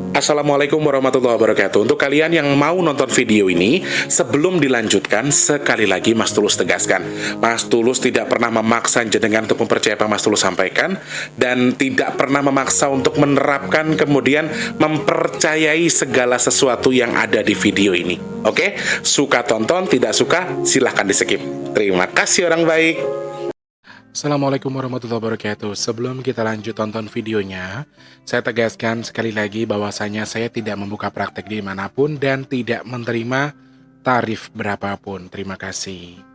Assalamualaikum warahmatullahi wabarakatuh. Untuk kalian yang mau nonton video ini, sebelum dilanjutkan, sekali lagi Mas Tulus tegaskan, Mas Tulus tidak pernah memaksa jenengan untuk mempercayai apa Mas Tulus sampaikan, dan tidak pernah memaksa untuk menerapkan kemudian mempercayai segala sesuatu yang ada di video ini. Oke? Suka tonton, tidak suka silahkan di skip. Terima kasih orang baik. Assalamualaikum warahmatullahi wabarakatuh. Sebelum kita lanjut tonton videonya, saya tegaskan sekali lagi bahwasanya saya tidak membuka praktek dimanapun dan tidak menerima tarif berapapun. Terima kasih.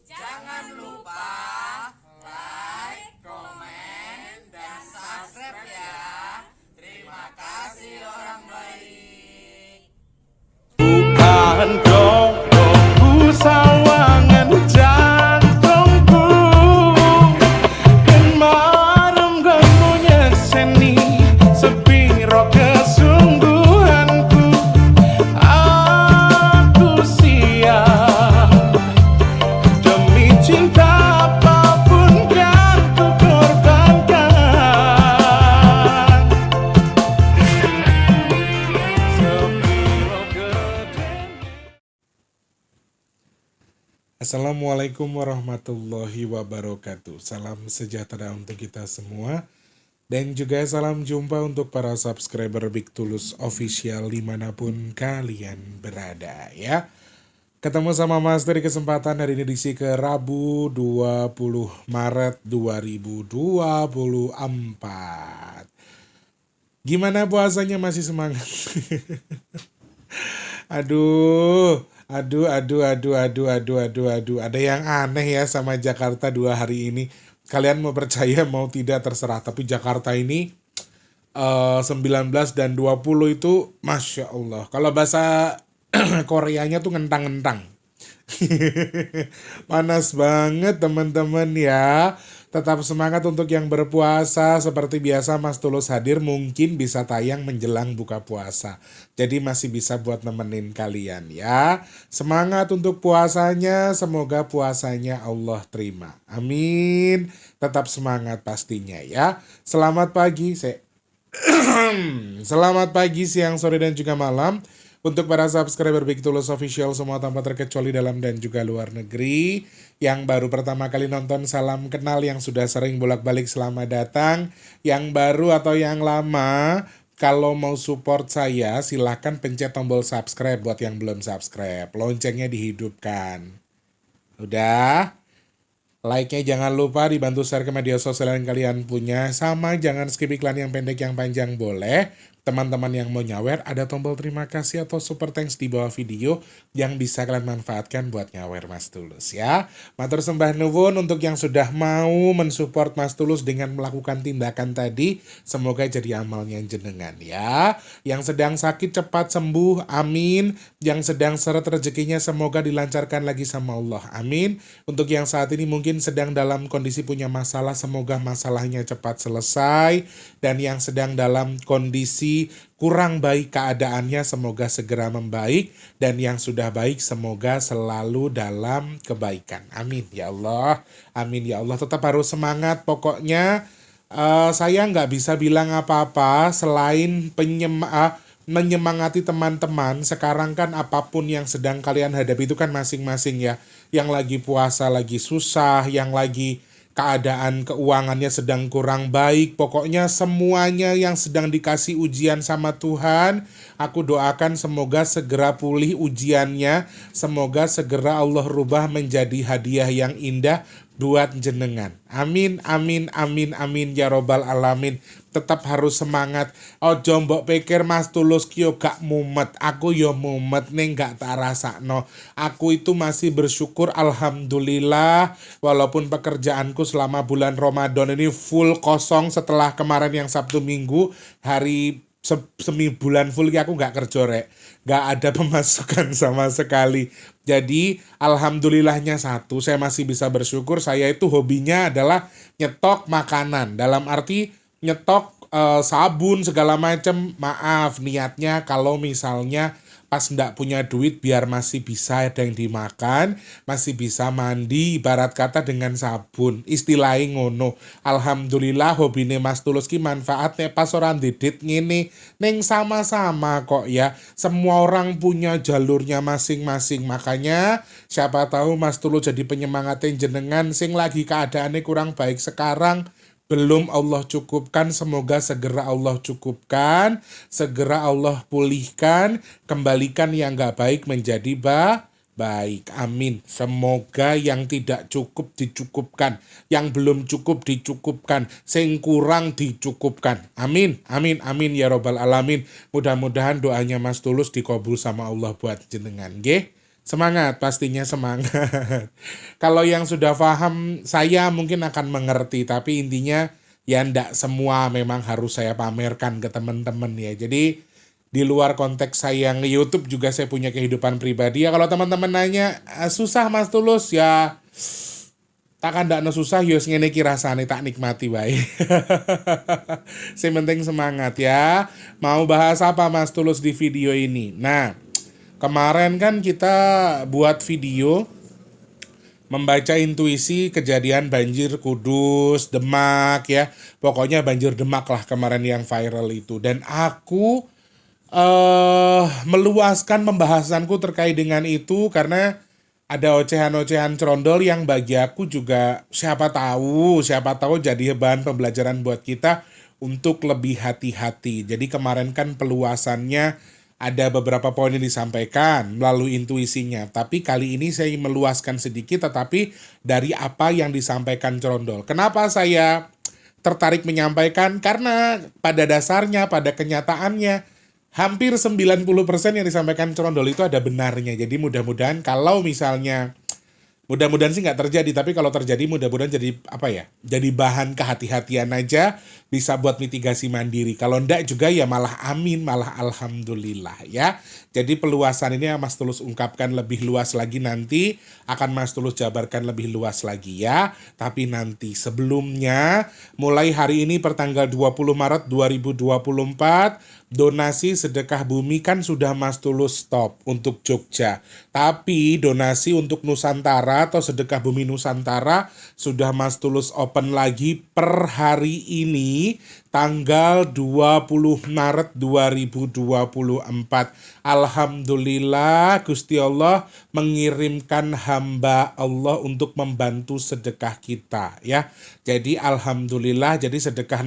Jangan lupa like, komen, dan subscribe ya. Terima kasih orang baik. Bukan dongku sawangan jantungku, yen marem kamu nyekseni sepiro kesungguhanku. Aku siap demi cinta apapun kan ku korbankan. Sepiro gedenya. Assalamualaikum warahmatullahi wabarakatuh. Salam sejahtera untuk kita semua. Dan juga salam jumpa untuk para subscriber Big Tulus Official dimanapun kalian berada ya. Ketemu sama Mas dari kesempatan hari ini edisi ke Rabu 20 Maret 2024. Gimana puasanya, masih semangat? Aduh, aduh. Ada yang aneh ya sama Jakarta 2 hari ini. Kalian mau percaya mau tidak terserah. Tapi Jakarta ini 19 dan 20 itu Masya Allah. Kalau bahasa Koreanya tuh ngentang-ngentang. Panas banget teman-teman ya. Tetap semangat untuk yang berpuasa. Seperti biasa Mas Tulus hadir, mungkin bisa tayang menjelang buka puasa. Jadi masih bisa buat nemenin kalian ya. Semangat untuk puasanya. Semoga puasanya Allah terima. Amin. Tetap semangat pastinya ya. Selamat pagi. Selamat pagi, siang, sore, dan juga malam. Untuk para subscriber Big Tulus Official semua tanpa terkecuali dalam dan juga luar negeri. Yang baru pertama kali nonton, salam kenal. Yang sudah sering bolak-balik, selamat datang. Yang baru atau yang lama, kalau mau support saya silahkan pencet tombol subscribe buat yang belum subscribe. Loncengnya dihidupkan. Udah? Like-nya jangan lupa, dibantu share ke media sosial yang kalian punya. Sama jangan skip iklan yang pendek yang panjang boleh. Teman-teman yang mau nyawer, ada tombol terima kasih atau super thanks di bawah video yang bisa kalian manfaatkan buat nyawer Mas Tulus ya. Matur sembah nuwun untuk yang sudah mau mensupport Mas Tulus dengan melakukan tindakan tadi. Semoga jadi amalnya jenengan ya. Yang sedang sakit cepat sembuh, amin. Yang sedang seret rezekinya semoga dilancarkan lagi sama Allah, amin. Untuk yang saat ini mungkin sedang dalam kondisi punya masalah, semoga masalahnya cepat selesai. Dan yang sedang dalam kondisi kurang baik keadaannya, semoga segera membaik. Dan yang sudah baik semoga selalu dalam kebaikan, amin ya Allah. Amin ya Allah. Tetap harus semangat pokoknya. Saya nggak bisa bilang apa-apa selain menyemangati teman-teman. Sekarang kan apapun yang sedang kalian hadapi itu kan masing-masing ya. Yang lagi puasa lagi susah, yang lagi keadaan keuangannya sedang kurang baik. Pokoknya semuanya yang sedang dikasih ujian sama Tuhan, aku doakan semoga segera pulih ujiannya. Semoga segera Allah rubah menjadi hadiah yang indah buat jenengan. Amin, amin, amin, amin ya robbal alamin. Tetap harus semangat. Ojo mbok pikir Mas Tulus kyo gak mumet. Aku yo mumet nih, gak tak rasakno. Aku itu masih bersyukur, alhamdulillah. Walaupun pekerjaanku selama bulan Ramadan ini full kosong setelah kemarin yang Sabtu Minggu, hari semi bulan full aku gak kerja rek. Gak ada pemasukan sama sekali. Jadi alhamdulillahnya satu, saya masih bisa bersyukur. Saya itu hobinya adalah nyetok makanan. Dalam arti nyetok sabun segala macam. Maaf, niatnya kalau misalnya pas ndak punya duit biar masih bisa ada yang dimakan, masih bisa mandi, ibarat kata dengan sabun. Istilahnya ngono. Alhamdulillah hobine Mas Tulus ki manfaatnya pas orang didit ngene. Neng sama-sama kok ya. Semua orang punya jalurnya masing-masing. Makanya siapa tahu Mas Tulus jadi penyemangatin jenengan sing lagi keadaannya kurang baik sekarang. Belum Allah cukupkan, semoga segera Allah cukupkan, segera Allah pulihkan, kembalikan yang gak baik menjadi baik. Amin. Semoga yang tidak cukup dicukupkan, yang belum cukup dicukupkan, sing kurang dicukupkan. Amin, amin, amin ya robbal alamin. Mudah-mudahan doanya Mas Tulus dikabul sama Allah buat jenengan. Nggih. Semangat, pastinya semangat. Kalau yang sudah paham, saya mungkin akan mengerti. Tapi intinya, ya ndak semua memang harus saya pamerkan ke teman-teman ya. Jadi, di luar konteks saya nge-YouTube juga saya punya kehidupan pribadi. Ya kalau teman-teman nanya, susah Mas Tulus? Ya, takkan ndak susah, yus ngene iki rasane tak nikmati wae. Yang penting semangat ya. Mau bahas apa Mas Tulus di video ini? Nah, kemarin kan kita buat video membaca intuisi kejadian banjir Kudus, Demak ya. Pokoknya banjir Demak lah kemarin yang viral itu. Dan aku meluaskan pembahasanku terkait dengan itu karena ada ocehan-ocehan cerondol yang bagi aku juga siapa tahu jadi bahan pembelajaran buat kita untuk lebih hati-hati. Jadi kemarin kan peluasannya ada beberapa poin yang disampaikan melalui intuisinya. Tapi kali ini saya meluaskan sedikit tetapi dari apa yang disampaikan cerondol. Kenapa saya tertarik menyampaikan? Karena pada dasarnya, pada kenyataannya, hampir 90% yang disampaikan cerondol itu ada benarnya. Jadi mudah-mudahan kalau misalnya, mudah-mudahan sih nggak terjadi, tapi kalau terjadi mudah-mudahan jadi apa ya? Jadi bahan kehati-hatian aja, bisa buat mitigasi mandiri. Kalau enggak juga ya malah amin, malah alhamdulillah ya. Jadi peluasan ini Mas Tulus ungkapkan lebih luas lagi nanti, akan Mas Tulus jabarkan lebih luas lagi ya. Tapi nanti sebelumnya, mulai hari ini pertanggal 20 Maret 2024, donasi sedekah bumi kan sudah Mas Tulus stop untuk Jogja. Tapi donasi untuk Nusantara atau sedekah bumi Nusantara sudah Mas Tulus open lagi per hari ini tanggal 20 Maret 2024. Alhamdulillah Gusti Allah mengirimkan hamba Allah untuk membantu sedekah kita ya. Jadi alhamdulillah, jadi sedekah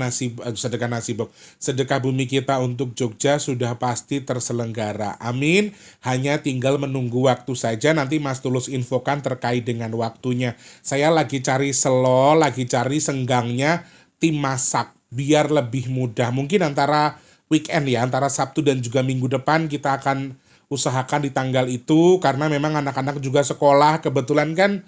bumi kita untuk Jogja sudah pasti terselenggara. Amin. Hanya tinggal menunggu waktu saja, nanti Mas Tulus infokan terkait dengan waktunya. Saya lagi cari lagi cari senggangnya tim masak biar lebih mudah. Mungkin antara weekend ya, antara Sabtu dan juga Minggu depan kita akan usahakan di tanggal itu, karena memang anak-anak juga sekolah. Kebetulan kan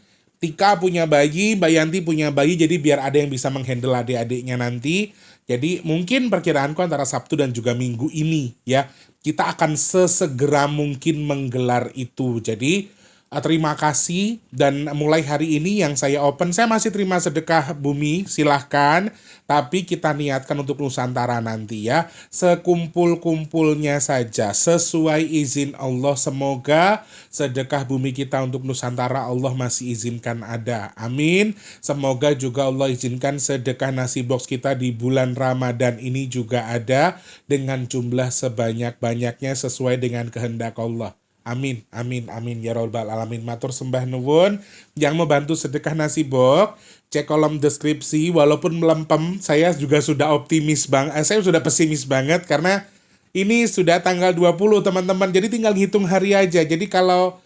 Tika punya bayi, Mbak Yanti punya bayi, jadi biar ada yang bisa menghandle adik-adiknya nanti. Jadi mungkin perkiraanku antara Sabtu dan juga Minggu ini ya, kita akan sesegera mungkin menggelar itu. Jadi terima kasih, dan mulai hari ini yang saya open, saya masih terima sedekah bumi, silahkan. Tapi kita niatkan untuk Nusantara nanti ya, sekumpul-kumpulnya saja, sesuai izin Allah. Semoga sedekah bumi kita untuk Nusantara Allah masih izinkan ada. Amin. Semoga juga Allah izinkan sedekah nasi box kita di bulan Ramadan ini juga ada dengan jumlah sebanyak-banyaknya sesuai dengan kehendak Allah. Amin, amin, amin ya robbal alamin. Matur sembah nuwun. Yang mau bantu sedekah nasi box, cek kolom deskripsi. Walaupun melempem, saya juga sudah optimis saya sudah pesimis banget karena ini sudah tanggal 20 teman-teman. Jadi tinggal hitung hari aja. Jadi kalau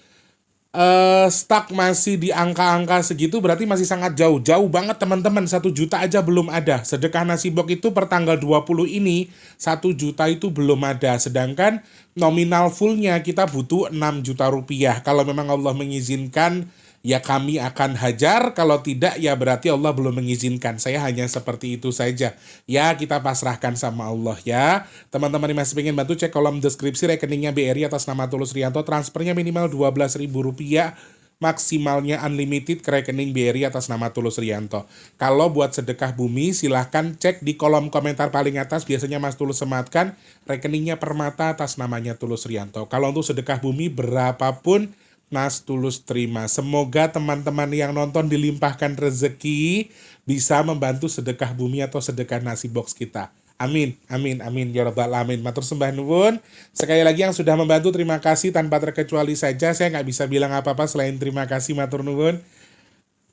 stuck masih di angka-angka segitu berarti masih sangat jauh banget teman-teman. 1 juta aja belum ada. Sedekah nasi box itu per tanggal 20 ini 1 juta itu belum ada. Sedangkan nominal fullnya kita butuh 6 juta rupiah. Kalau memang Allah mengizinkan ya kami akan hajar, kalau tidak ya berarti Allah belum mengizinkan. Saya hanya seperti itu saja. Ya kita pasrahkan sama Allah ya. Teman-teman yang masih pengen bantu, cek kolom deskripsi rekeningnya BRI atas nama Tulus Rianto, transfernya minimal Rp12.000. maksimalnya unlimited ke rekening BRI atas nama Tulus Riyanto. Kalau buat sedekah bumi silahkan cek di kolom komentar paling atas, biasanya Mas Tulus sematkan rekeningnya Permata atas namanya Tulus Riyanto. Kalau untuk sedekah bumi berapapun Mas Tulus terima. Semoga teman-teman yang nonton dilimpahkan rezeki, bisa membantu sedekah bumi atau sedekah nasi box kita. Amin, amin, amin, ya rabbal alamin. Matur sembah nuwun. Sekali lagi yang sudah membantu terima kasih tanpa terkecuali saja. Saya nggak bisa bilang apa-apa selain terima kasih, matur nuwun.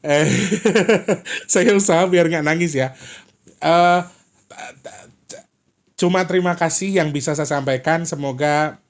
Eh, saya usaha biar nggak nangis ya. Eh, Cuma terima kasih yang bisa saya sampaikan. Semoga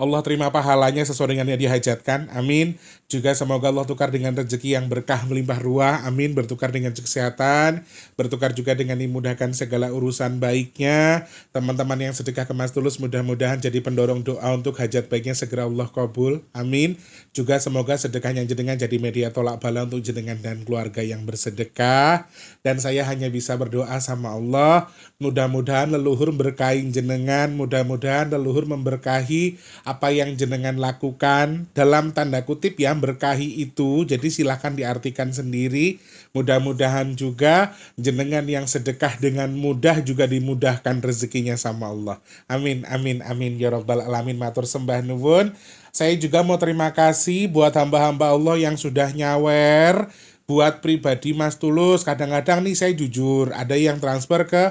Allah terima pahalanya sesuai dengan yang dihajatkan. Amin. Juga semoga Allah tukar dengan rezeki yang berkah melimpah ruah. Amin. Bertukar dengan kesehatan. Bertukar juga dengan dimudahkan segala urusan baiknya. Teman-teman yang sedekah ke Mas Tulus mudah-mudahan jadi pendorong doa untuk hajat baiknya segera Allah kabul. Amin. Juga semoga sedekahnya jenengan jadi media tolak bala untuk jenengan dan keluarga yang bersedekah. Dan saya hanya bisa berdoa sama Allah. Mudah-mudahan leluhur berkahi jenengan. Mudah-mudahan leluhur memberkahi apa yang jenengan lakukan, dalam tanda kutip ya, berkahi itu, jadi silahkan diartikan sendiri. Mudah-mudahan juga jenengan yang sedekah dengan mudah juga dimudahkan rezekinya sama Allah. Amin, amin, amin, ya rabbal alamin. Matur sembah nuwun. Saya juga mau terima kasih buat hamba-hamba Allah yang sudah nyawer, buat pribadi Mas Tulus. Kadang-kadang nih saya jujur, ada yang transfer ke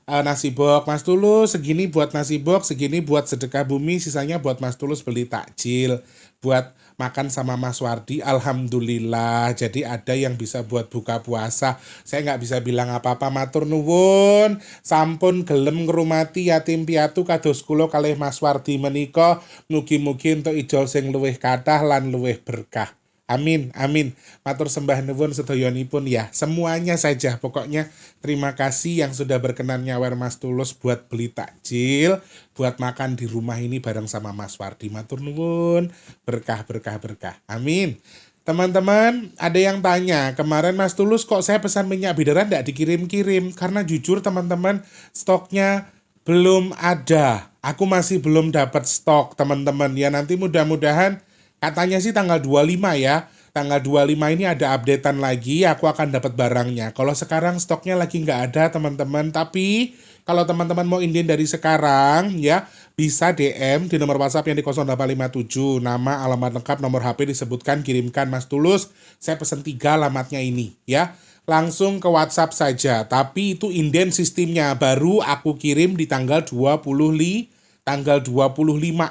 nasi box Mas Tulus, segini buat nasi box, segini buat sedekah bumi, sisanya buat Mas Tulus beli takjil, buat makan sama Mas Wardi. Alhamdulillah, jadi ada yang bisa buat buka puasa. Saya nggak bisa bilang apa-apa, matur nuwun, sampun gelem ngrumati yatim piatu kados kula kalih Mas Wardi menika, mugi-mugi entuk ijol sing luwih kathah lan luwih berkah. Amin, amin. Matur sembah nuwun sedoyonipun ya. Semuanya saja pokoknya terima kasih yang sudah berkenan nyawer Mas Tulus buat beli takjil, buat makan di rumah ini bareng sama Mas Wardi. Matur nuwun. Berkah, berkah, berkah. Amin. Teman-teman, ada yang tanya, kemarin Mas Tulus kok saya pesan minyak bidaran tidak dikirim-kirim? Karena jujur teman-teman, stoknya belum ada. Aku masih belum dapat stok teman-teman. Ya nanti mudah-mudahan katanya sih tanggal 25 ya. Tanggal 25 ini ada updatean lagi, aku akan dapat barangnya. Kalau sekarang stoknya lagi nggak ada teman-teman. Tapi kalau teman-teman mau inden dari sekarang ya, bisa DM di nomor WhatsApp yang di 0857. Nama, alamat lengkap, nomor HP disebutkan, kirimkan Mas Tulus. Saya pesen 3 alamatnya ini ya. Langsung ke WhatsApp saja. Tapi itu inden sistemnya. Baru aku kirim di tanggal 25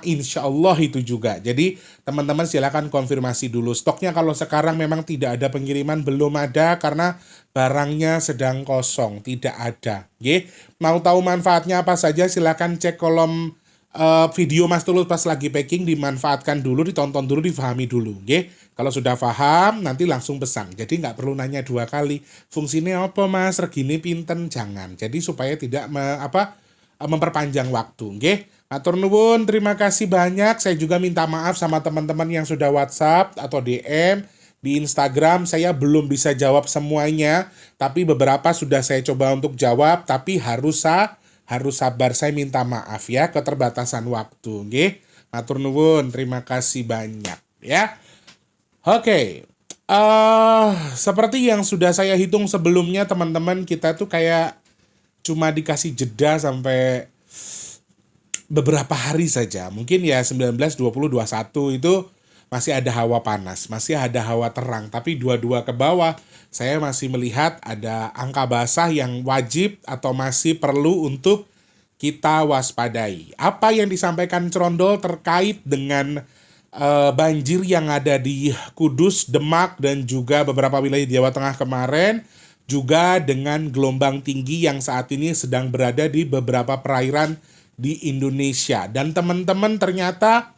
insya Allah itu juga. Jadi teman-teman silakan konfirmasi dulu. Stoknya kalau sekarang memang tidak ada pengiriman, belum ada karena barangnya sedang kosong, tidak ada. Oke. Mau tahu manfaatnya apa saja silakan cek kolom video Mas Tulus pas lagi packing, dimanfaatkan dulu, ditonton dulu, difahami dulu. Oke. Kalau sudah paham nanti langsung pesan. Jadi nggak perlu nanya 2 kali. Fungsinya apa Mas? Regine pinten? Jangan. Jadi supaya tidak memperpanjang waktu. Oke. Matur nuwun, terima kasih banyak. Saya juga minta maaf sama teman-teman yang sudah WhatsApp atau DM di Instagram. Saya belum bisa jawab semuanya, tapi beberapa sudah saya coba untuk jawab, tapi harus sabar. Saya minta maaf ya, keterbatasan waktu. Nggih. Matur nuwun, terima kasih banyak ya. Oke. Seperti yang sudah saya hitung sebelumnya teman-teman, kita tuh kayak cuma dikasih jeda sampai beberapa hari saja. Mungkin ya 19, 20, 21 itu masih ada hawa panas, masih ada hawa terang. Tapi 22 ke bawah saya masih melihat ada angka basah yang wajib atau masih perlu untuk kita waspadai. Apa yang disampaikan Crondol terkait dengan banjir yang ada di Kudus, Demak, dan juga beberapa wilayah di Jawa Tengah kemarin, juga dengan gelombang tinggi yang saat ini sedang berada di beberapa perairan di Indonesia. Dan teman-teman ternyata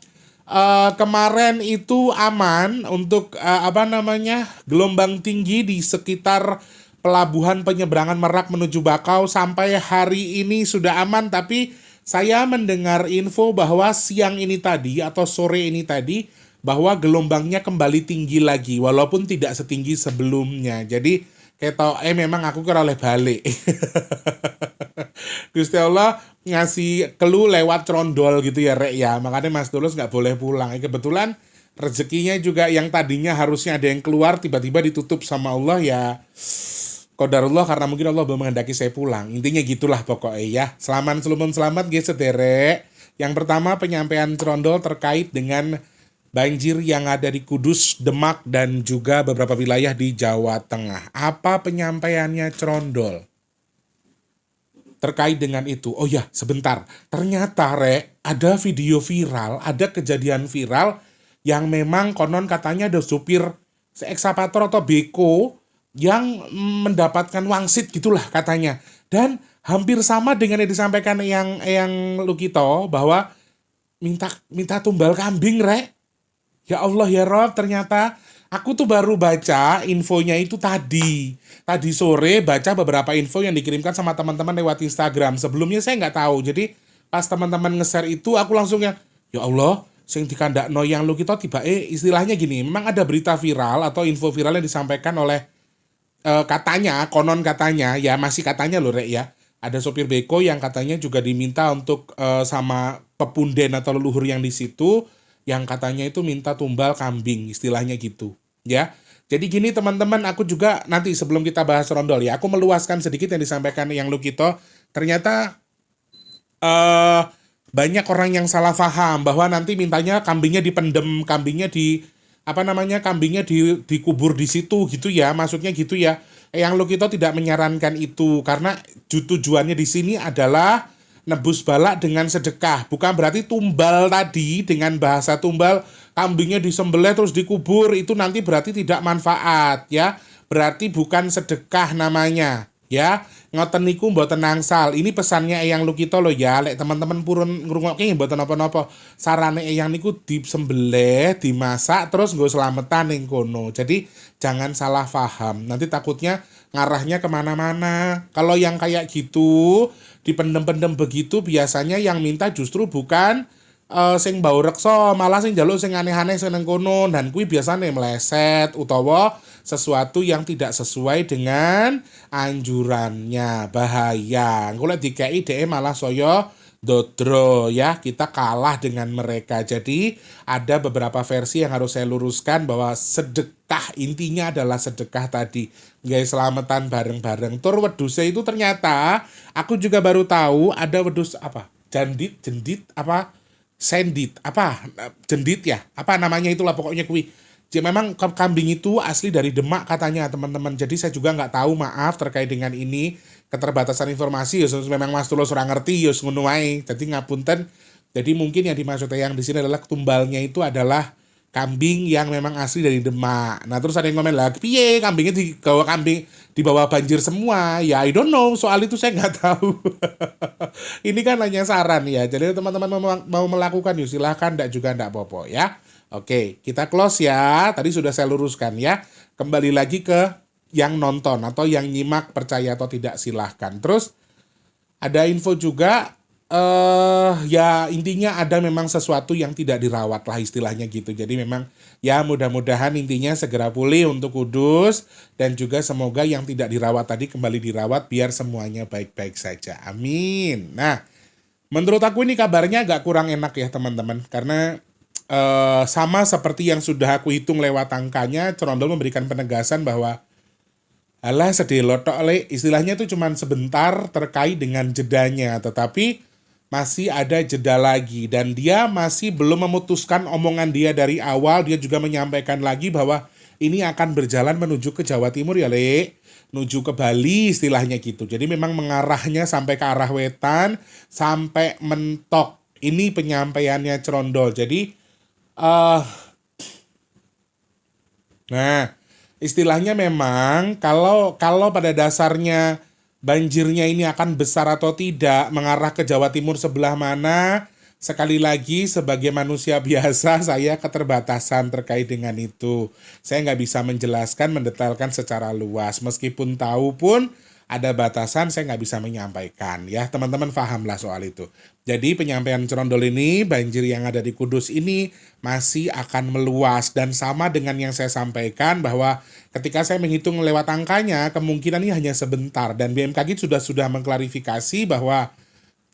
kemarin itu aman untuk gelombang tinggi di sekitar pelabuhan penyeberangan Merak menuju Bakau. Sampai hari ini sudah aman, tapi saya mendengar info bahwa siang ini tadi atau sore ini tadi bahwa gelombangnya kembali tinggi lagi walaupun tidak setinggi sebelumnya. Jadi kayak memang aku kira oleh balik. Gusti Allah ngasih clue lewat Crondol gitu ya Rek ya. Makanya Mas Tulus nggak boleh pulang. Kebetulan rezekinya juga yang tadinya harusnya ada yang keluar tiba-tiba ditutup sama Allah ya qadarullah, karena mungkin Allah belum menghendaki saya pulang. Intinya gitulah pokoknya ya. Selamat selumun selamat guys sederek. Yang pertama penyampaian Cerondol terkait dengan banjir yang ada di Kudus, Demak, dan juga beberapa wilayah di Jawa Tengah. Apa penyampaiannya Cerondol terkait dengan itu? Oh ya, sebentar. Ternyata, ada video viral, ada kejadian viral yang memang konon katanya ada supir ekskavator atau beko yang mendapatkan wangsit gitulah katanya. Dan hampir sama dengan yang disampaikan yang Lukito bahwa minta tumbal kambing, Ya Allah ya Rob, ternyata aku tuh baru baca infonya itu tadi sore, baca beberapa info yang dikirimkan sama teman-teman lewat Instagram. Sebelumnya saya nggak tahu. Jadi pas teman-teman nge-share itu aku langsung ya Allah, sing dikandakno yang Lukito tiba istilahnya gini, memang ada berita viral atau info viral yang disampaikan oleh katanya, konon katanya, ya masih katanya loh ya, ada sopir beko yang katanya juga diminta untuk sama pepunden atau leluhur yang di situ, yang katanya itu minta tumbal kambing, istilahnya gitu, ya. Jadi gini teman-teman, aku juga nanti sebelum kita bahas Cerondol ya, aku meluaskan sedikit yang disampaikan yang Lukito. Ternyata banyak orang yang salah paham bahwa nanti mintanya kambingnya dipendem, kambingnya dikubur di situ gitu ya, maksudnya gitu ya. Yang Lukito tidak menyarankan itu karena tujuannya di sini adalah nebus balak dengan sedekah. Bukan berarti tumbal tadi, dengan bahasa tumbal kambingnya disembelih terus dikubur itu nanti berarti tidak manfaat ya. Berarti bukan sedekah namanya. Ya, ngoten niku mboten nangsal. Ini pesannya Eyang Lukito loh ya. Lek teman-teman purun ngrungokke mboten napa-napa. Sarane Eyang niku disembelih, dimasak terus nggo slametan ning kono. Jadi jangan salah paham. Nanti takutnya ngarahnya kemana-mana. Kalau yang kayak gitu dipendem-pendem begitu biasanya yang minta justru bukan sing bau reksa, malah sing njaluk sing aneh-aneh sing nang kono, dan kuwi biasane meleset utawa sesuatu yang tidak sesuai dengan anjurannya, bahaya. Engko lek dikei dhek malah saya dodro ya, kita kalah dengan mereka. Jadi ada beberapa versi yang harus saya luruskan bahwa sedekah intinya adalah sedekah tadi, guys, selamatan bareng-bareng. Tur wedhuse itu ternyata aku juga baru tahu ada wedhus apa? Jendit apa? Sendit apa? Jendit ya? Apa namanya itulah pokoknya kuwi. Jadi memang kambing itu asli dari Demak katanya teman-teman. Jadi saya juga nggak tahu, maaf terkait dengan ini, keterbatasan informasi ya, memang Mas Tulus ora ngerti ya ngono wae. Jadi ngapunten. Jadi mungkin yang dimaksud yang di sini adalah tumbalnya itu adalah kambing yang memang asli dari Demak. Nah, terus ada yang komen lagi, piye kambingnya dibawa banjir semua? Ya I don't know, soal itu saya nggak tahu. Ini kan hanya saran ya. Jadi teman-teman mau melakukan yuk silahkan, ndak juga ndak apa-apa ya. Oke, kita close ya. Tadi sudah saya luruskan ya. Kembali lagi ke yang nonton atau yang nyimak, percaya atau tidak silahkan. Terus ada info juga, ya intinya ada memang sesuatu yang tidak dirawat lah istilahnya gitu. Jadi memang ya mudah-mudahan intinya segera pulih untuk Kudus, dan juga semoga yang tidak dirawat tadi kembali dirawat biar semuanya baik-baik saja. Amin. Nah, menurut aku ini kabarnya agak kurang enak ya teman-teman, karena sama seperti yang sudah aku hitung lewat angkanya, Cerondol memberikan penegasan bahwa alah sedih lotok istilahnya itu cuma sebentar terkait dengan jedanya, tetapi masih ada jeda lagi, dan dia masih belum memutuskan omongan dia dari awal. Dia juga menyampaikan lagi bahwa ini akan berjalan menuju ke Jawa Timur ya menuju ke Bali istilahnya gitu. Jadi memang mengarahnya sampai ke arah wetan sampai mentok. Ini penyampaiannya Cerondol. Jadi nah, istilahnya memang kalau pada dasarnya banjirnya ini akan besar atau tidak, mengarah ke Jawa Timur sebelah mana, sekali lagi sebagai manusia biasa saya keterbatasan terkait dengan itu. Saya nggak bisa menjelaskan, mendetailkan secara luas. Meskipun tahu pun ada batasan, saya nggak bisa menyampaikan ya, teman-teman pahamlah soal itu. Jadi penyampaian Cerondol ini, banjir yang ada di Kudus ini masih akan meluas, dan sama dengan yang saya sampaikan bahwa ketika saya menghitung lewat angkanya kemungkinan ini hanya sebentar, dan BMKG sudah mengklarifikasi bahwa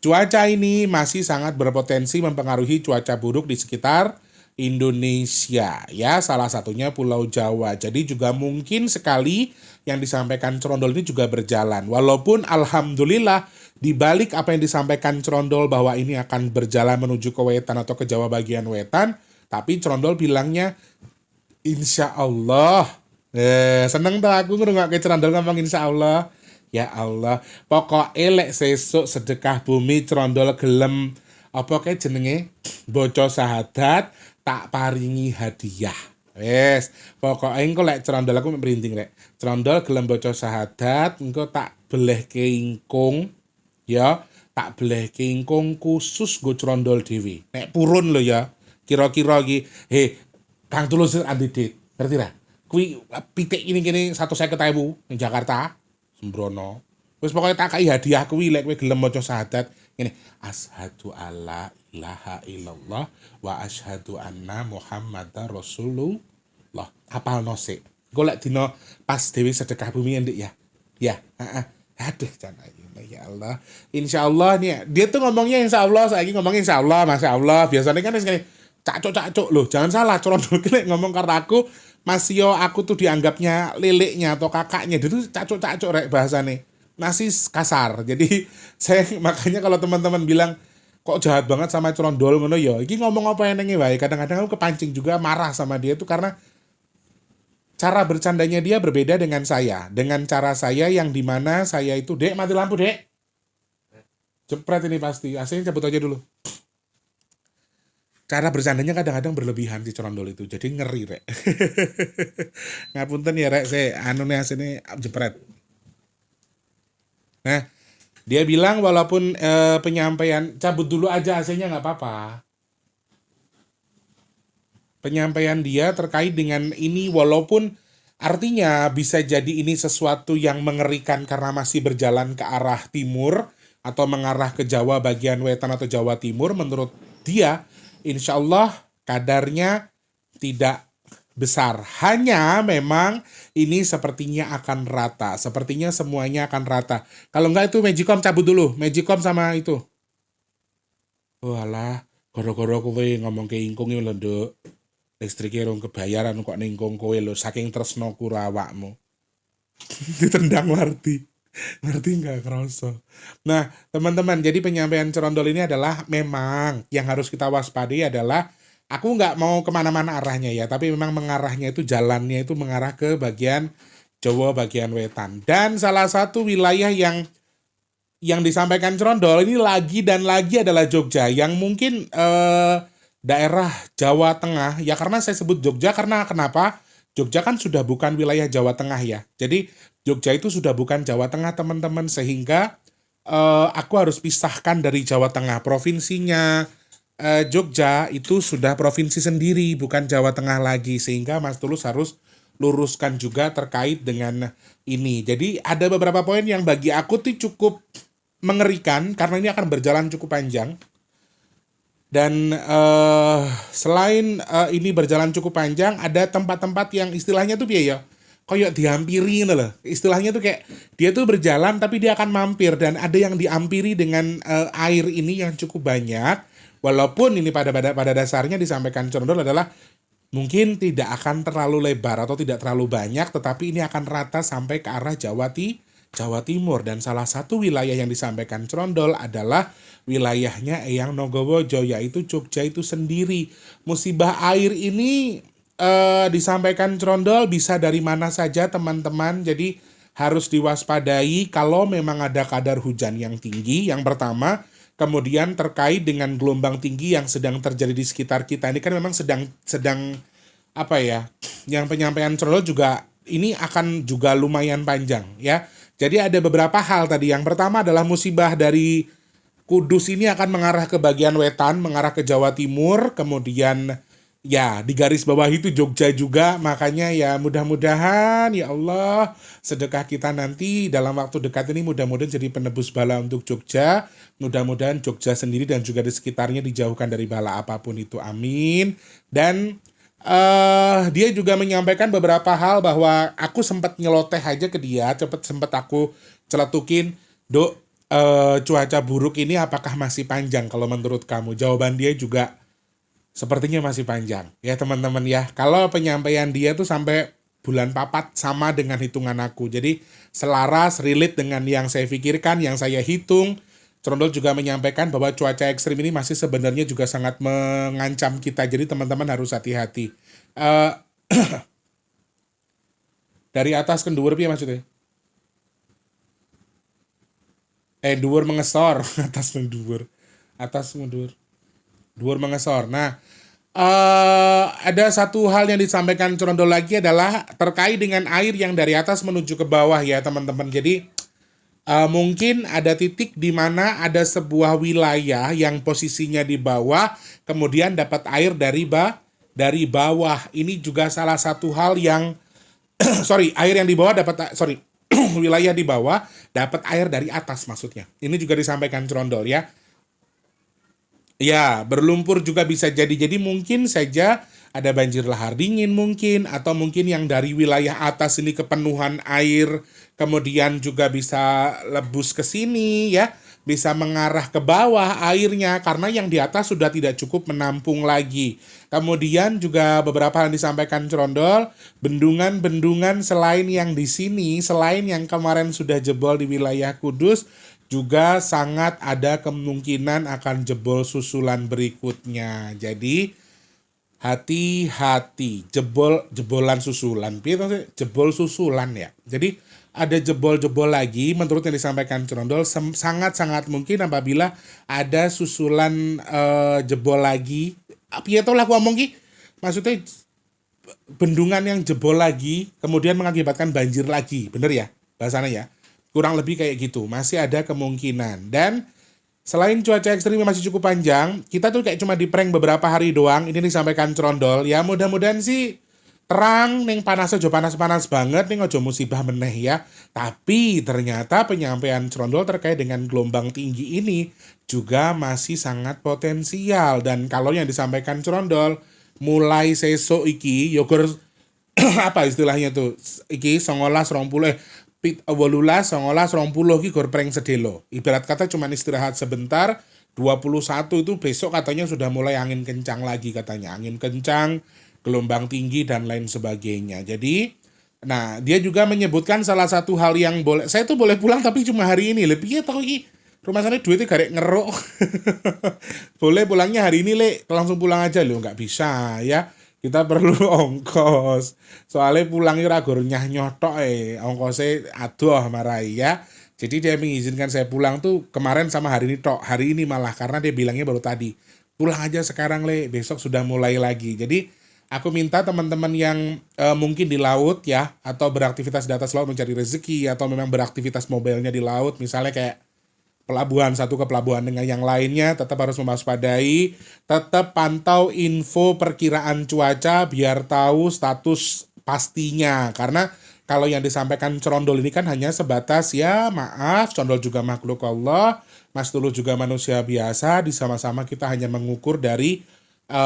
cuaca ini masih sangat berpotensi mempengaruhi cuaca buruk di sekitar Indonesia ya, salah satunya Pulau Jawa. Jadi juga mungkin sekali yang disampaikan Cerondol ini juga berjalan. Walaupun alhamdulillah di balik apa yang disampaikan Cerondol bahwa ini akan berjalan menuju ke wetan atau ke Jawa bagian wetan, tapi Cerondol bilangnya insya Allah. Seneng tuh aku ngrungokke Cerondol ngomong insya Allah. Ya Allah, pokok elek sesuk sedekah bumi Cerondol gelem apa kayak jenenge boco sahadat tak paringi hadiah. Wes, pokoknya engko lek Cerondol aku merinding lek. Cerondol gelem boco sahadat engko tak beleh ingkung ya, tak beleh ingkung khusus go Cerondol dhewe. Nek purun lho ya. Kira-kira iki, Kang Tulus andi dit. Ngerti ra? Kuwi pitik ini kene 150.000 ning Jakarta. Sembrono. Wis pokoke tak kai hadiah kuwi lek kowe gelem maca syahadat ngene asyhadu alla ilaha illallah wa asyhadu anna muhammadar rasulullah. Hafalno sik. Engko lek dina pas dhewe sedekah bumi ndik ya. Ya, heeh. Aduh jan ya Allah. Insyaallah nih dia tuh ngomongnya insyaallah, saiki ngomongnya insyaallah, masyaallah. Biasanya kan wis ngene cacuk-cacuk loh. Jangan salah Cerondol ki ngomong karena aku masih aku tuh dianggapnya leleknya atau kakaknya, dia tuh cacuk-cacuk rek bahasane. Masih kasar. Jadi saya makanya kalau teman-teman bilang kok jahat banget sama Cerondol ngono ya, iki ngomong apa enenge wae. Kadang-kadang aku kepancing juga marah sama dia tuh karena cara bercandanya dia berbeda dengan saya. Dengan cara saya yang dimana saya itu, Dek mati lampu Dek. Jepret ini pasti. AC-nya cabut aja dulu. Cara bercandanya kadang-kadang berlebihan si Cerondol itu. Jadi ngeri rek. Ngapunten ya rek, saya anu nih asini jepret. Nah, dia bilang walaupun penyampaian cabut dulu aja AC-nya nggak apa-apa. Penyampaian dia terkait dengan ini walaupun artinya bisa jadi ini sesuatu yang mengerikan karena masih berjalan ke arah timur atau mengarah ke Jawa bagian wetan atau Jawa Timur, menurut dia insya Allah kadarnya tidak besar. Hanya memang ini sepertinya akan rata. Sepertinya semuanya akan rata. Kalau enggak itu Magicom cabut dulu. Magicom sama itu. Walah, goro-goro kowe ngomong ke ingkung iki lho, Nduk. Listriknya rong kebayaran kok ningkung kowe lho, saking tresno ku awakmu. Ditendang Warti. Ngerti nggak kerasa? Nah, teman-teman, jadi penyampaian Cerondol ini adalah memang yang harus kita waspadai adalah aku nggak mau kemana-mana arahnya ya, tapi memang mengarahnya itu jalannya itu mengarah ke bagian Jawa bagian wetan. Dan salah satu wilayah yang disampaikan Cerondol ini lagi dan lagi adalah Jogja, yang mungkin daerah Jawa Tengah ya. Karena saya sebut Jogja karena kenapa? Jogja kan sudah bukan wilayah Jawa Tengah ya. Jadi Jogja itu sudah bukan Jawa Tengah teman-teman, sehingga aku harus pisahkan dari Jawa Tengah. Provinsinya Jogja itu sudah provinsi sendiri, bukan Jawa Tengah lagi, sehingga Mas Tulus harus luruskan juga terkait dengan ini. Jadi ada beberapa poin yang bagi aku tuh cukup mengerikan karena ini akan berjalan cukup panjang. Dan selain ini berjalan cukup panjang, ada tempat-tempat yang istilahnya tuh ya kayak dihampiri gitu loh. Istilahnya tuh kayak dia tuh berjalan tapi dia akan mampir, dan ada yang dihampiri dengan air ini yang cukup banyak. Walaupun ini pada dasarnya disampaikan Cerondol adalah mungkin tidak akan terlalu lebar atau tidak terlalu banyak, tetapi ini akan rata sampai ke arah Jawa Timur. Dan salah satu wilayah yang disampaikan Cerondol adalah wilayahnya Eyang Nogowojo, yaitu Jogja itu sendiri. Musibah air ini disampaikan Cerondol bisa dari mana saja teman-teman, jadi harus diwaspadai kalau memang ada kadar hujan yang tinggi, yang pertama. Kemudian terkait dengan gelombang tinggi yang sedang terjadi di sekitar kita, ini kan memang sedang apa ya, yang penyampaian Cerondol juga ini akan juga lumayan panjang ya. Jadi ada beberapa hal tadi. Yang pertama adalah musibah dari Kudus ini akan mengarah ke bagian wetan, mengarah ke Jawa Timur, kemudian ya di garis bawah itu Jogja juga. Makanya ya mudah-mudahan ya Allah sedekah kita nanti dalam waktu dekat ini mudah-mudahan jadi penebus bala untuk Jogja. Mudah-mudahan Jogja sendiri dan juga di sekitarnya dijauhkan dari bala apapun itu, amin. Dan dia juga menyampaikan beberapa hal bahwa aku sempat nyeloteh aja ke dia, sempat aku celetukin, Dok, cuaca buruk ini apakah masih panjang kalau menurut kamu? Jawaban dia juga Sepertinya masih panjang ya teman-teman ya. Kalau penyampaian dia tuh sampai bulan papat sama dengan hitungan aku. Jadi selaras, relate dengan yang saya pikirkan, yang saya hitung. Trondol juga menyampaikan bahwa cuaca ekstrim ini masih sebenarnya juga sangat mengancam kita. Jadi teman-teman harus hati-hati. Eh, dari atas ke dhuwur piye maksudnya? Dhuwur mengesor, atas ke dhuwur. Atas ke dhuwur. Dhuwur mengesor. Nah, ada satu hal yang disampaikan Trondol lagi adalah terkait dengan air yang dari atas menuju ke bawah ya teman-teman. Jadi mungkin ada titik di mana ada sebuah wilayah yang posisinya di bawah, kemudian dapat air dari bawah. Ini juga salah satu hal yang sorry, air yang di bawah dapat sorry wilayah di bawah dapat air dari atas maksudnya. Ini juga disampaikan Trondol ya. Ya, berlumpur juga bisa jadi. Jadi mungkin saja ada banjir lahar dingin mungkin, atau mungkin yang dari wilayah atas ini kepenuhan air, kemudian juga bisa lebus ke sini ya, bisa mengarah ke bawah airnya karena yang di atas sudah tidak cukup menampung lagi. Kemudian juga beberapa yang disampaikan Trondol, bendungan-bendungan selain yang di sini, selain yang kemarin sudah jebol di wilayah Kudus, juga sangat ada kemungkinan akan jebol susulan berikutnya. Jadi hati-hati, jebolan susulan. Jebol susulan ya. Jadi ada jebol-jebol lagi menurut yang disampaikan Trondol sangat-sangat mungkin apabila ada susulan jebol lagi. Piye to lah aku ngomong ki? Maksudnya bendungan yang jebol lagi kemudian mengakibatkan banjir lagi. Bener ya bahasanya ya? Kurang lebih kayak gitu, masih ada kemungkinan. Dan selain cuaca ekstrim yang masih cukup panjang, kita tuh kayak cuma di prank beberapa hari doang. Ini disampaikan Trondol, ya mudah-mudahan sih terang, ning panas aja panas-panas banget, ning aja musibah meneh ya. Tapi ternyata penyampaian Trondol terkait dengan gelombang tinggi ini juga masih sangat potensial. Dan kalau yang disampaikan Trondol, mulai sesok iki, yogur apa istilahnya tuh, iki 19-20 18-19-20 ki gor prank sedelo. Ibarat kata cuma istirahat sebentar, 21 itu besok katanya sudah mulai angin kencang lagi katanya. Angin kencang, gelombang tinggi dan lain sebagainya. Jadi, nah dia juga menyebutkan salah satu hal yang boleh, saya tuh boleh pulang tapi cuma hari ini. Lebih ya tau ki, rumah sana duitnya garek ngeruk. Boleh pulangnya hari ini le, langsung pulang aja loh, nggak bisa ya. Kita perlu ongkos. Soalnya pulangnya ragur nyah nyotok ongkosnya aduh marai ya. Jadi dia mengizinkan saya pulang tuh kemarin sama hari ini tok. Hari ini malah karena dia bilangnya baru tadi. Pulang aja sekarang le, besok sudah mulai lagi. Jadi aku minta teman-teman yang mungkin di laut ya, atau beraktivitas di atas laut mencari rezeki, atau memang beraktivitas mobilnya di laut, misalnya kayak pelabuhan satu ke pelabuhan dengan yang lainnya, tetap harus mewaspadai, tetap pantau info perkiraan cuaca biar tahu status pastinya. Karena kalau yang disampaikan Trondol ini kan hanya sebatas ya maaf, Trondol juga makhluk Allah, Mas Tulus juga manusia biasa, sama-sama kita hanya mengukur dari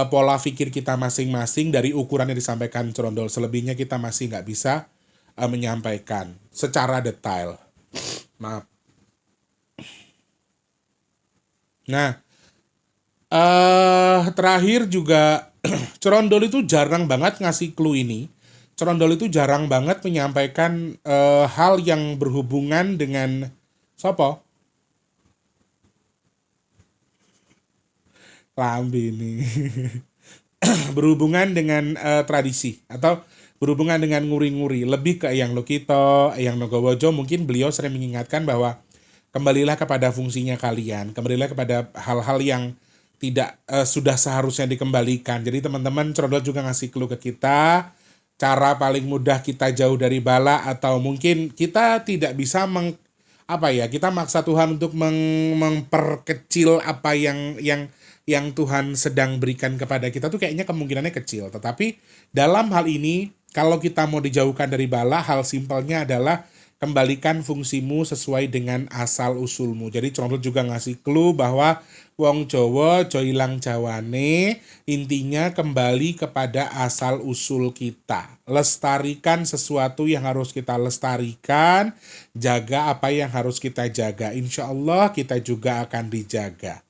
pola pikir kita masing-masing dari ukuran yang disampaikan Trondol. Selebihnya kita masih nggak bisa menyampaikan secara detail. Maaf. Nah, terakhir juga Trondol itu jarang banget ngasih clue ini. Trondol itu jarang banget menyampaikan hal yang berhubungan dengan sopo? Lambi ini. Berhubungan dengan tradisi atau berhubungan dengan nguri-nguri. Lebih ke Eyang Lokito, Eyang Nogowojo, mungkin beliau sering mengingatkan bahwa kembalilah kepada fungsinya kalian, kembalilah kepada hal-hal yang tidak sudah seharusnya dikembalikan. Jadi teman-teman, Trondol juga ngasih clue ke kita, cara paling mudah kita jauh dari bala, atau mungkin kita tidak bisa kita maksa Tuhan untuk memperkecil apa yang Tuhan sedang berikan kepada kita tuh kayaknya kemungkinannya kecil. Tetapi dalam hal ini, kalau kita mau dijauhkan dari bala, hal simpelnya adalah kembalikan fungsimu sesuai dengan asal usulmu. Jadi Trondol juga ngasih clue bahwa wong Jawa aja ilang jawane, intinya kembali kepada asal usul kita. Lestarikan sesuatu yang harus kita lestarikan, jaga apa yang harus kita jaga. Insya Allah kita juga akan dijaga.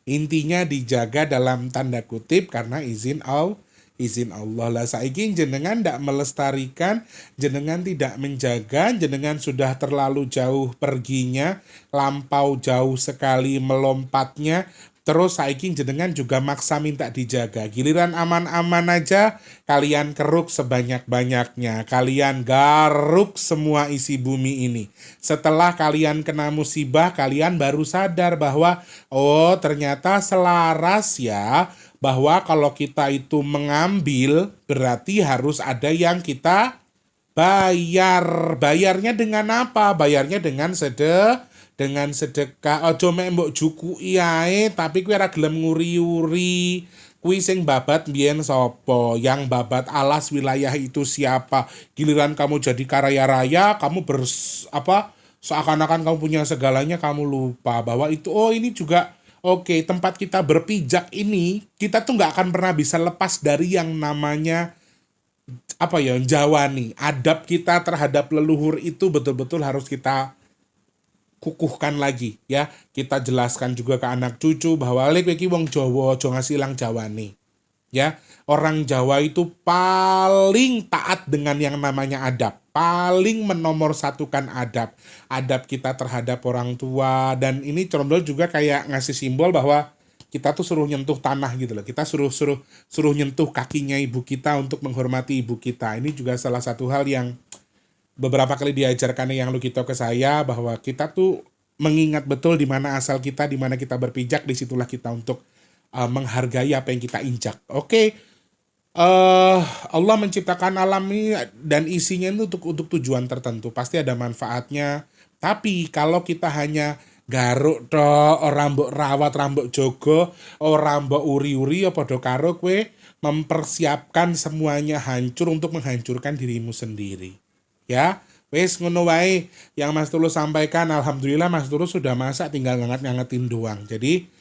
Intinya dijaga dalam tanda kutip karena izin Allah lah. Saiki jenengan ndak melestarikan, jenengan tidak menjaga, jenengan sudah terlalu jauh perginya, lampau jauh sekali melompatnya. Terus saiki jenengan juga maksa minta dijaga. Giliran aman-aman aja, kalian keruk sebanyak-banyaknya. Kalian garuk semua isi bumi ini. Setelah kalian kena musibah, kalian baru sadar bahwa oh ternyata selaras ya. Bahwa kalau kita itu mengambil, berarti harus ada yang kita bayar. Bayarnya dengan apa? Bayarnya dengan sedekah. Ojo mek mbok jukui ae tapi kuwi ora gelem nguri-uri. Kuwi sing babat mbiyen sapa? Yang babat alas wilayah itu siapa? Giliran kamu jadi kaya raya, kamu seakan-akan kamu punya segalanya, kamu lupa bahwa itu ini juga oke, tempat kita berpijak ini, kita tuh nggak akan pernah bisa lepas dari yang namanya jawani. Adab kita terhadap leluhur itu betul-betul harus kita kukuhkan lagi ya. Kita jelaskan juga ke anak cucu bahwa lek iki wong Jawa aja ngasilang jawani. Ya, orang Jawa itu paling taat dengan yang namanya adab. Paling menomorsatukan adab. Adab kita terhadap orang tua, dan ini Trondol juga kayak ngasih simbol bahwa kita tuh suruh nyentuh tanah gitu loh. Kita suruh nyentuh kakinya ibu kita untuk menghormati ibu kita. Ini juga salah satu hal yang beberapa kali diajarkan yang Lukito ke saya, bahwa kita tuh mengingat betul di mana asal kita, di mana kita berpijak, disitulah kita untuk menghargai apa yang kita injak. Oke. Allah menciptakan alam ini dan isinya itu untuk tujuan tertentu. Pasti ada manfaatnya. Tapi kalau kita hanya garuk tok, orang mbok rawat, rambok jogo, orang mbok uri-uri apa do karo kowe mempersiapkan semuanya hancur untuk menghancurkan dirimu sendiri. Ya, wes ngono wae yang Mas Tulus sampaikan. Alhamdulillah Mas Tulus sudah masak, tinggal ngangetin doang. Jadi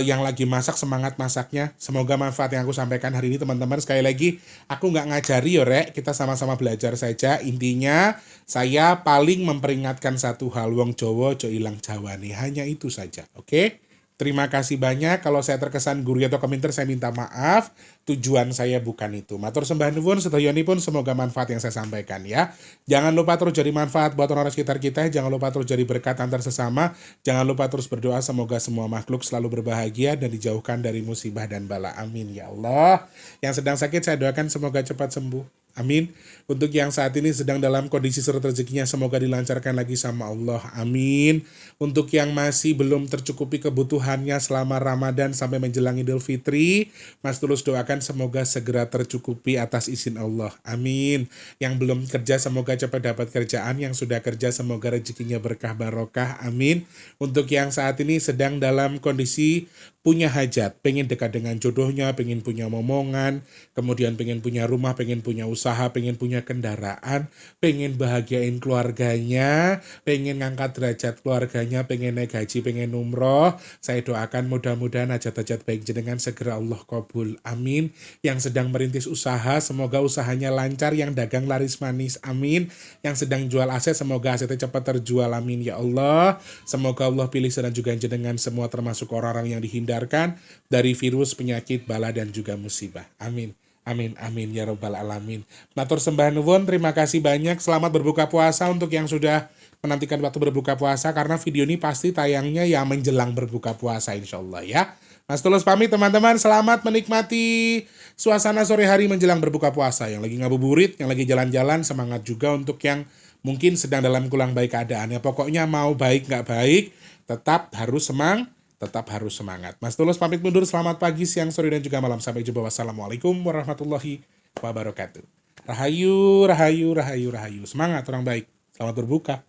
yang lagi masak semangat masaknya. Semoga manfaat yang aku sampaikan hari ini teman-teman. Sekali lagi aku nggak ngajari yo rek, kita sama-sama belajar saja. Intinya saya paling memperingatkan satu hal, wong Jawa aja ilang jawane, hanya itu saja. Oke? Terima kasih banyak. Kalau saya terkesan guru atau komentar, saya minta maaf. Tujuan saya bukan itu. Matur sembah nuwun sedayonipun, semoga manfaat yang saya sampaikan ya. Jangan lupa terus jadi manfaat buat orang sekitar kita. Jangan lupa terus jadi berkat antar sesama. Jangan lupa terus berdoa semoga semua makhluk selalu berbahagia dan dijauhkan dari musibah dan bala. Amin ya Allah. Yang sedang sakit saya doakan semoga cepat sembuh. Amin. Untuk yang saat ini sedang dalam kondisi surut rezekinya, semoga dilancarkan lagi sama Allah. Amin. Untuk yang masih belum tercukupi kebutuhannya selama Ramadan sampai menjelang Idul Fitri, Mas Tulus doakan semoga segera tercukupi atas izin Allah. Amin. Yang belum kerja semoga cepat dapat kerjaan, yang sudah kerja semoga rezekinya berkah barokah. Amin. Untuk yang saat ini sedang dalam kondisi punya hajat, pengen dekat dengan jodohnya, pengen punya momongan, kemudian pengen punya rumah, pengen punya usaha, pengen punya kendaraan, pengen bahagiain keluarganya, pengen ngangkat derajat keluarganya, pengen naik haji, pengen umroh. Saya doakan mudah-mudahan hajat-hajat baik jenengan segera Allah kabul. Amin. Yang sedang merintis usaha, semoga usahanya lancar, yang dagang laris manis. Amin. Yang sedang jual aset, semoga asetnya cepat terjual. Amin ya Allah. Semoga Allah pilih dan juga jenengan semua termasuk orang-orang yang dihindarkan dari virus, penyakit, bala, dan juga musibah. Amin. Amin, amin, ya Rabbal Alamin. Matur sembah nuwun, terima kasih banyak. Selamat berbuka puasa untuk yang sudah menantikan waktu berbuka puasa, karena video ini pasti tayangnya ya menjelang berbuka puasa insya Allah ya. Mas Tulus pamit teman-teman, selamat menikmati suasana sore hari menjelang berbuka puasa. Yang lagi ngabuburit, yang lagi jalan-jalan, semangat juga untuk yang mungkin sedang dalam kurang baik keadaannya. Pokoknya mau baik nggak baik, tetap harus semangat. Mas Tulus pamit mundur, selamat pagi, siang, sore, dan juga malam. Sampai jumpa. Wassalamualaikum warahmatullahi wabarakatuh. Rahayu, rahayu, rahayu, rahayu. Semangat orang baik. Selamat berbuka.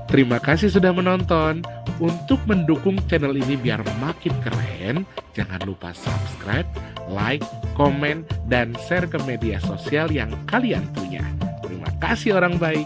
Terima kasih sudah menonton. Untuk mendukung channel ini biar makin keren, jangan lupa subscribe, like, komen, dan share ke media sosial yang kalian punya. Terima kasih orang baik.